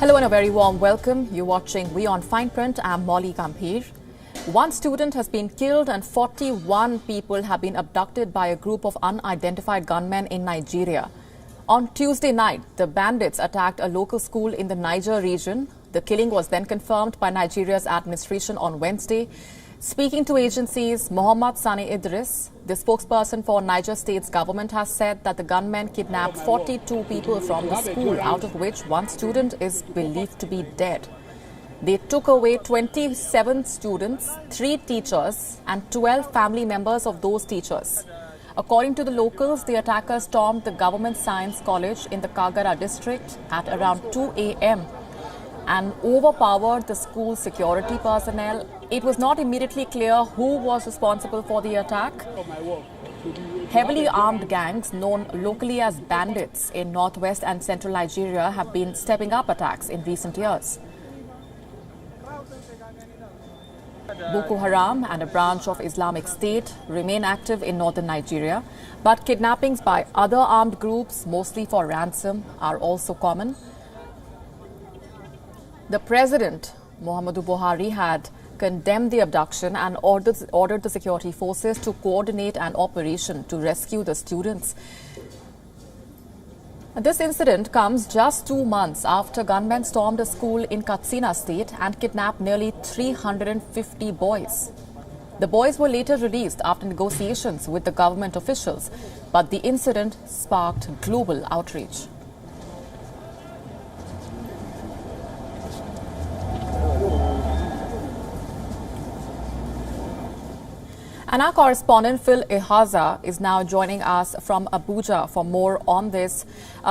Hello and a very warm welcome. You're watching WION Fineprint. I'm Molly Gambhir. One student has been killed and 41 people have been abducted by a group of unidentified gunmen in Nigeria. On Tuesday night, the bandits attacked a local school in the Niger region. The killing was then confirmed by Nigeria's administration on Wednesday. Speaking to agencies, Muhammad Sani Idris, the spokesperson for Niger State's government, has said that the gunmen kidnapped 42 people from the school, out of which one student is believed to be dead. They took away 27 students, 3 teachers and 12 family members of those teachers. According to the locals, the attackers stormed the Government Science College in the Kagara district at around 2 a.m. and overpowered the school's security personnel. It was not immediately clear who was responsible for the attack. Heavily armed gangs known locally as bandits in northwest and central Nigeria have been stepping up attacks in recent years. Boko Haram and a branch of Islamic State remain active in northern Nigeria, but kidnappings by other armed groups, mostly for ransom, are also common. The President, Muhammadu Buhari, had condemned the abduction and ordered the security forces to coordinate an operation to rescue the students. This incident comes just 2 months after gunmen stormed a school in Katsina State and kidnapped nearly 350 boys. The boys were later released after negotiations with the government officials, but the incident sparked global outrage. And our correspondent Phil Ihaza is now joining us from Abuja for more on this.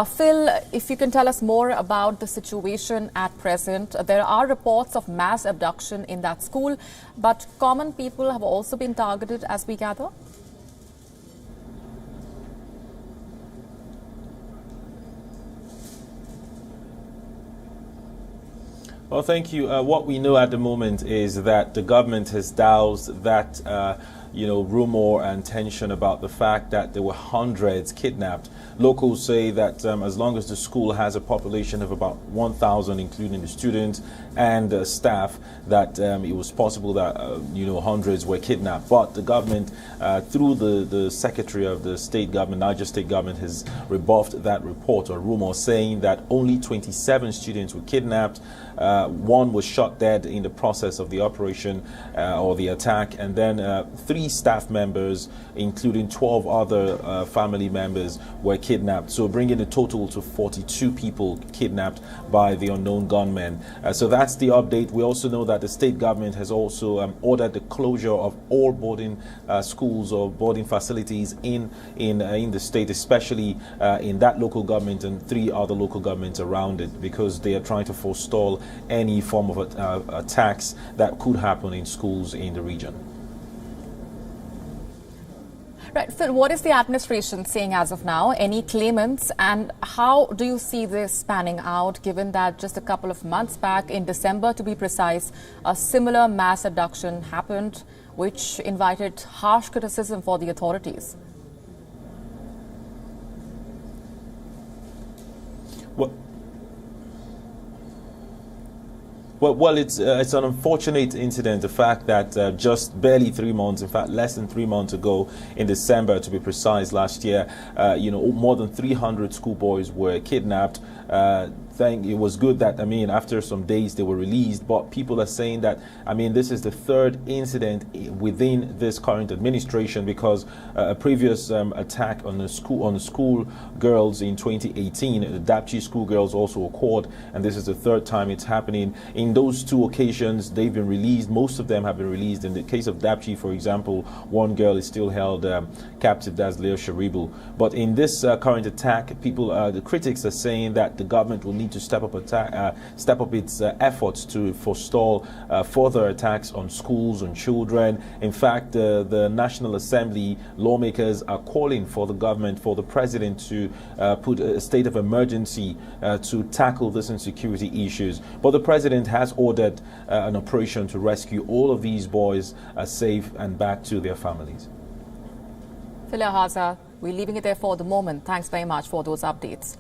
Phil, if you can tell us more about the situation at present. There are reports of mass abduction in that school, but common people have also been targeted, as we gather. Well, thank you. What we know at the moment is that the government has doused that rumor and tension about the fact that there were hundreds kidnapped. Locals say that as long as the school has a population of about 1,000, including the students and staff, that it was possible that hundreds were kidnapped. But the government, through the secretary of the state government, Niger State government, has rebuffed that report or rumor, saying that only 27 students were kidnapped. One was shot dead in the process of the operation or the attack, and then 3 staff members, including 12 other family members, were kidnapped. So bringing the total to 42 people kidnapped by the unknown gunmen. So that's the update. We also know that the state government has also ordered the closure of all boarding schools or boarding facilities in the state, especially in that local government and 3 other local governments around it, because they are trying to forestall any form of attacks that could happen in schools in the region. Right, Phil, what is the administration saying as of now? Any claimants, and how do you see this panning out, given that just a couple of months back, in December to be precise, a similar mass abduction happened, which invited harsh criticism for the authorities? Well, it's an unfortunate incident. The fact that just barely 3 months, in fact, less than 3 months ago, in December, to be precise, last year, more than 300 schoolboys were kidnapped. It was good that, after some days they were released, but people are saying that, this is the 3rd incident within this current administration, because a previous attack on the school girls in 2018, the Dapchi schoolgirls also occurred, and this is the 3rd time it's happening. In those 2 occasions, they've been released. Most of them have been released. In the case of Dapchi, for example, one girl is still held captive, that's Leo Sharibu. But in this current attack, the critics are saying that the government will need to step up its efforts to forestall further attacks on schools, on children. In fact, the National Assembly lawmakers are calling for the government, for the president, to put a state of emergency to tackle this insecurity issues. But the president has ordered an operation to rescue all of these boys safe and back to their families. Phil Ihaza, we're leaving it there for the moment. Thanks very much for those updates.